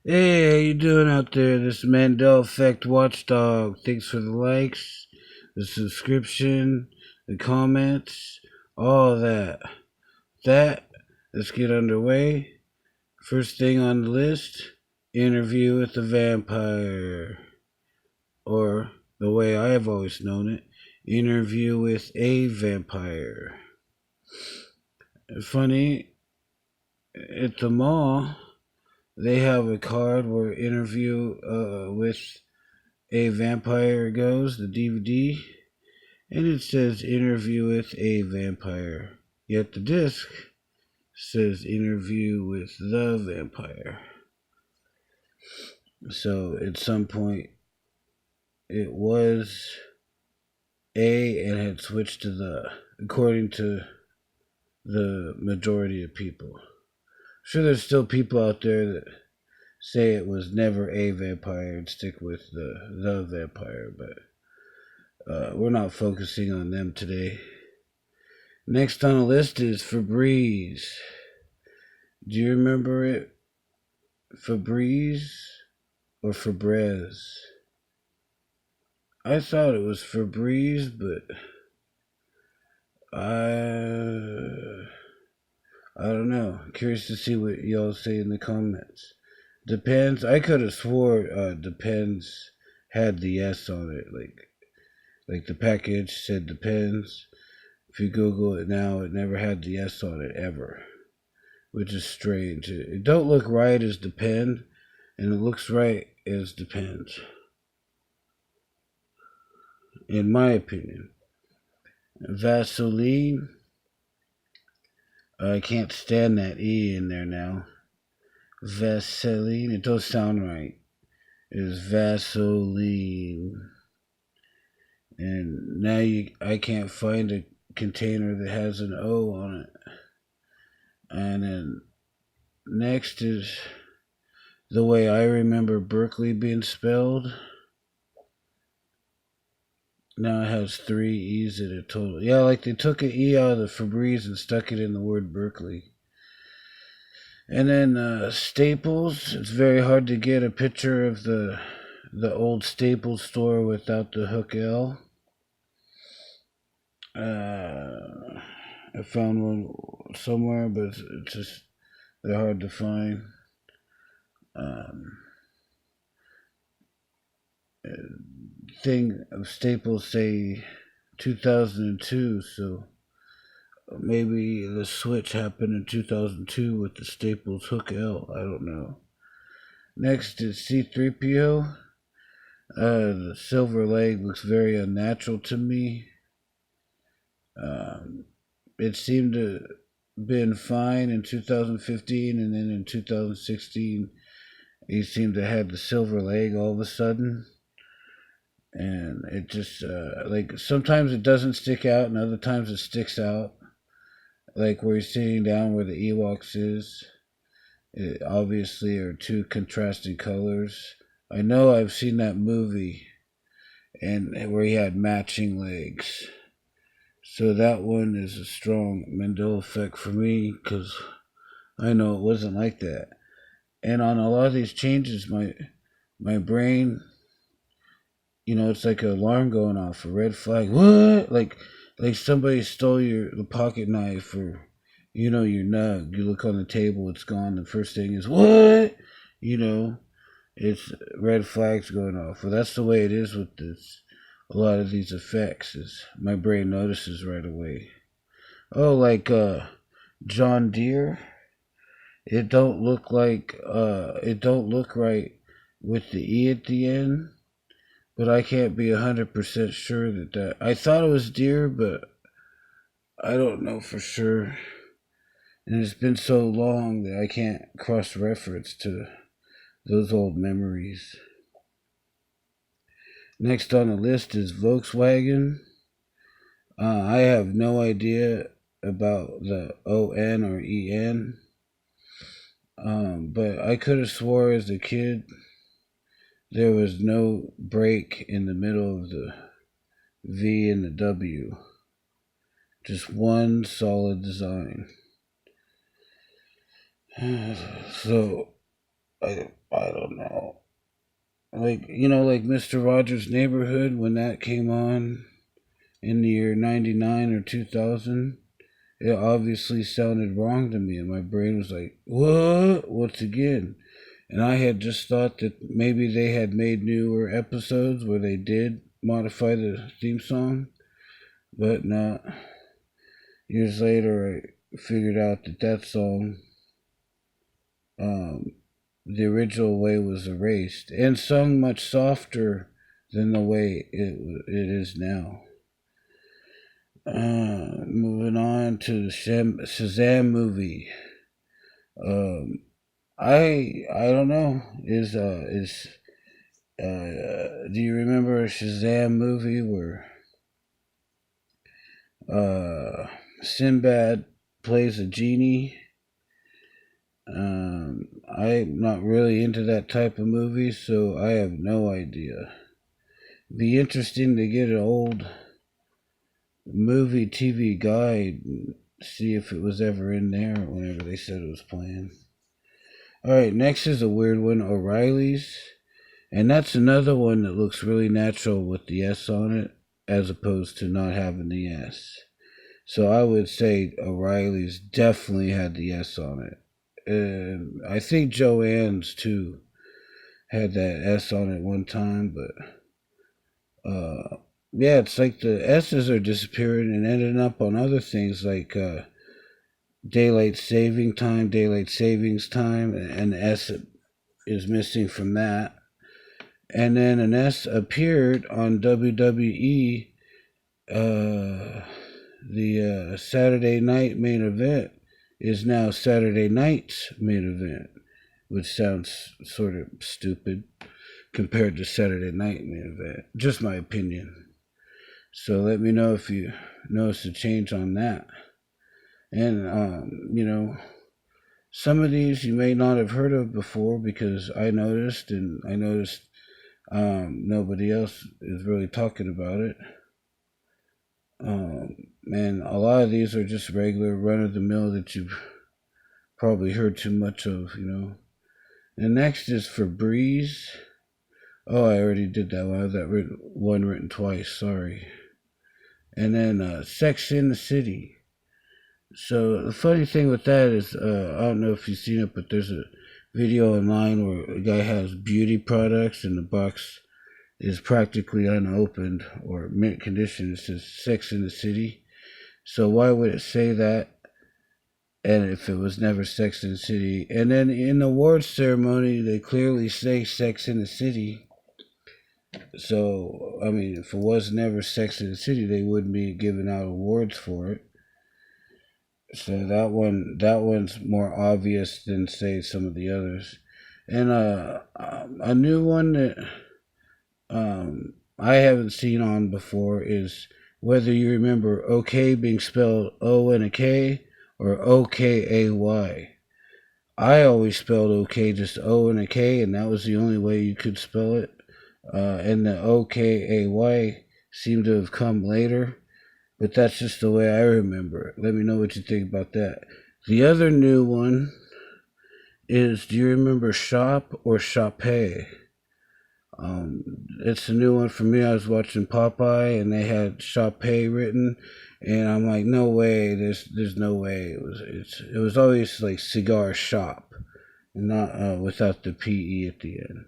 Hey, how you doing out there? This Mandela Effect Watchdog. Thanks for the likes, the subscription, the comments, all that. Let's get underway. First thing on the list, interview with the vampire. Or, the way I've always known it, interview with a vampire. Funny, at the mall, they have a card where interview with a vampire goes, the DVD, and it says interview with a vampire. Yet the disc says interview with the vampire. So at some point it was a and had switched to the, according to the majority of people. I'm sure there's still people out there that say it was never a vampire and stick with the vampire, but we're not focusing on them today. Next on the list is Febreze. Do you remember it? Febreze or Febreze? I thought it was Febreze, but I don't know. Curious to see what y'all say in the comments. Depends. I could have swore Depends had the S on it, like the package said Depends. If you Google it now, it never had the S on it ever, which is strange. It don't look right as Depend, and it looks right as Depends, in my opinion. Vaseline. I can't stand that E in there now. Vaseline. It don't sound right. It is Vaseline. And now I can't find a container that has an O on it. And then next is the way I remember Berkeley being spelled. Now it has 3 E's in it total. Yeah, like they took an E out of the Febreze and stuck it in the word Berkeley. And then Staples. It's very hard to get a picture of the old Staples store without the hook L. I found one somewhere, but it's just, they're hard to find. Thing of Staples say 2002, so maybe the switch happened in 2002 with the Staples hook L. I don't know. Next is C3PO. The silver leg looks very unnatural to me. It seemed to been fine in 2015, and then in 2016 he seemed to have the silver leg all of a sudden, and it just like sometimes it doesn't stick out and other times it sticks out, like where he's sitting down where the Ewoks is. It obviously are two contrasting colors. I know I've seen that movie and where he had matching legs. So that one is a strong Mandela effect for me because I know it wasn't like that. And on a lot of these changes, my brain, it's like an alarm going off, a red flag. What? Like somebody stole the pocket knife or your nug. You look on the table, it's gone. The first thing is what? It's red flags going off. Well, that's the way it is with this. A lot of these effects is my brain notices right away. Oh, like John Deere. It don't look right with the E at the end, but I can't be 100% sure that I thought it was Deere, but I don't know for sure. And it's been so long that I can't cross-reference to those old memories. Next on the list is Volkswagen. I have no idea about the ON or EN, but I could have swore as a kid there was no break in the middle of the V and the W. Just one solid design. So I don't know. Like, like Mr. Rogers' Neighborhood, when that came on in the year 99 or 2000, it obviously sounded wrong to me, and my brain was like, what? What's again? And I had just thought that maybe they had made newer episodes where they did modify the theme song, but not. Years later, I figured out that song, um, the original way, was erased and sung much softer than the way it is now. Moving on to the Shazam movie. Um, I don't know. Do you remember a Shazam movie where Sinbad plays a genie? I'm not really into that type of movie, so I have no idea. Be interesting to get an old movie TV guide and see if it was ever in there whenever they said it was playing. Alright, next is a weird one, O'Reilly's. And that's another one that looks really natural with the S on it, as opposed to not having the S. So I would say O'Reilly's definitely had the S on it. And I think Joanne's too had that S on it one time, but yeah, it's like the S's are disappearing and ending up on other things like daylight savings time, and the S is missing from that. And then an S appeared on WWE, the Saturday night main event is now Saturday night's main event, which sounds sort of stupid compared to Saturday night main event. Just my opinion. So let me know if you notice a change on that. And, some of these you may not have heard of before because I noticed nobody else is really talking about it. And a lot of these are just regular run-of-the-mill that you've probably heard too much of. And next is Febreze. Oh, I already did that one. I have that written twice. Sorry. And then Sex in the City. So the funny thing with that is, I don't know if you've seen it, but there's a video online where a guy has beauty products and the box is practically unopened or mint condition. It says Sex in the City. So why would it say that? And if it was never Sex in the City? And then in the awards ceremony, they clearly say Sex in the City. So, I mean, if it was never Sex in the City, they wouldn't be giving out awards for it. So that one's more obvious than, say, some of the others. And a new one that I haven't seen on before is whether you remember OK being spelled O and a K or OKAY. I always spelled OK just O and a K, and that was the only way you could spell it. And the OKAY seemed to have come later, but that's just the way I remember it. Let me know what you think about that. The other new one is, do you remember Shop or Shopee? It's a new one for me. I was watching Popeye and they had Shopee written, and I'm like, no way. There's no way. It was always like cigar shop, and not without the PE at the end.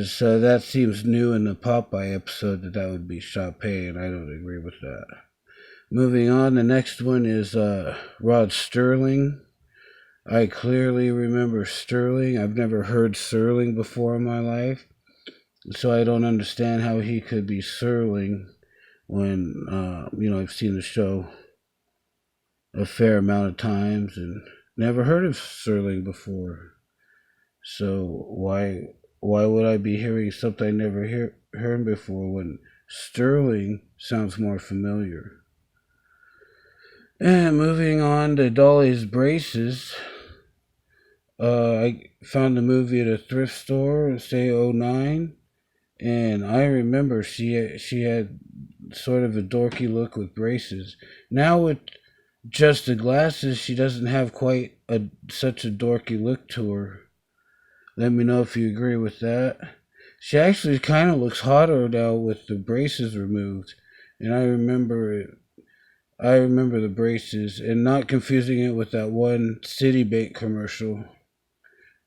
So that seems new in the Popeye episode that would be Shopee, and I don't agree with that. Moving on, the next one is Rod Sterling. I clearly remember Sterling. I've never heard Sterling before in my life, so I don't understand how he could be Sterling when, I've seen the show a fair amount of times and never heard of Sterling before. So why would I be hearing something I never heard before when Sterling sounds more familiar? And moving on to Dolly's Braces. I found the movie at a thrift store, say 09, and I remember she had sort of a dorky look with braces. Now with just the glasses, she doesn't have quite such a dorky look to her. Let me know if you agree with that. She actually kind of looks hotter now with the braces removed, and I remember it. I remember the braces, and not confusing it with that one Citibank commercial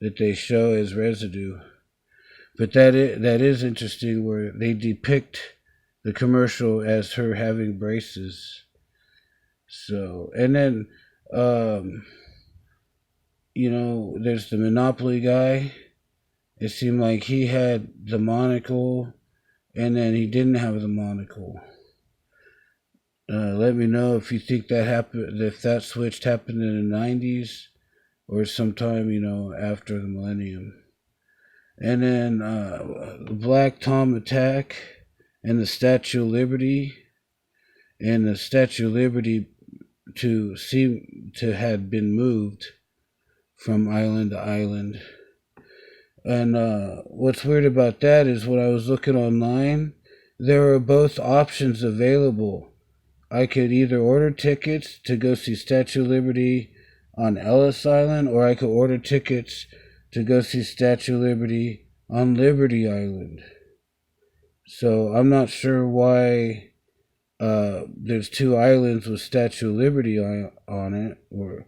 that they show as residue. But that is interesting, where they depict the commercial as her having braces. So, and then, um, there's the Monopoly guy. It seemed like he had the monocle, and then he didn't have the monocle. Let me know if you think that happened, if that switch happened in the 90s or sometime, after the millennium. And then the Black Tom attack and the Statue of Liberty, and the Statue of Liberty to seem to had been moved from island to island. And what's weird about that is when I was looking online, there are both options available. I could either order tickets to go see Statue of Liberty on Ellis Island, or I could order tickets to go see Statue of Liberty on Liberty Island. So I'm not sure why there's two islands with Statue of Liberty on it, or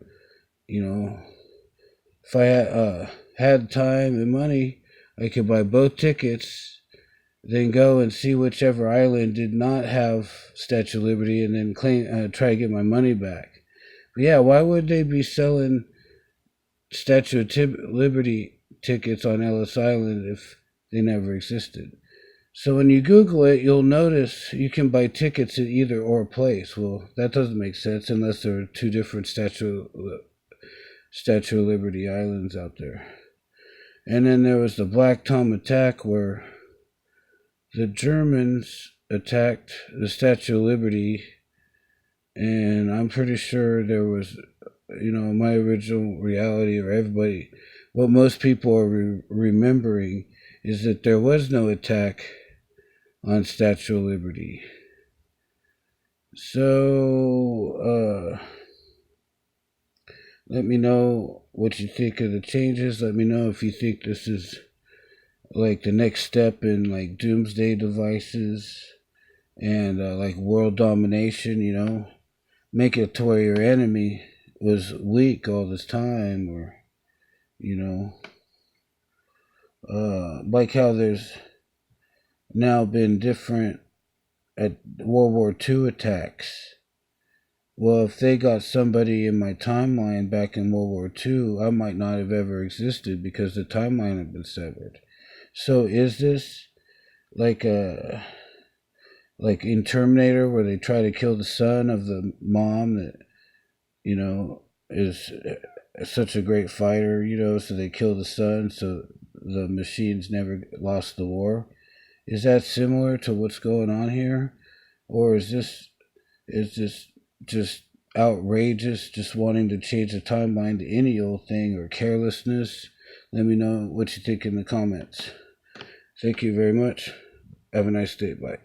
if I had time and money, I could buy both tickets, then go and see whichever island did not have Statue of Liberty, and then try to get my money back. But yeah, why would they be selling Statue of Liberty tickets on Ellis Island if they never existed? So when you Google it, you'll notice you can buy tickets at either or place. Well, that doesn't make sense unless there are two different Statue of Liberty islands out there. And then there was the Black Tom attack, where the Germans attacked the Statue of Liberty, and I'm pretty sure there was, my original reality, or everybody, what most people are remembering is that there was no attack on Statue of Liberty. So, let me know what you think of the changes. Let me know if you think this is like the next step in like doomsday devices and like world domination, make it to where your enemy was weak all this time, or like how there's now been different at World War II attacks. Well, if they got somebody in my timeline back in World War II, I might not have ever existed because the timeline had been severed. So is this like in Terminator, where they try to kill the son of the mom that is such a great fighter, so they kill the son so the machines never lost the war? Is that similar to what's going on here, or is this just outrageous, just wanting to change the timeline to any old thing, or carelessness? Let me know what you think in the comments. Thank you very much. Have a nice day. Bye.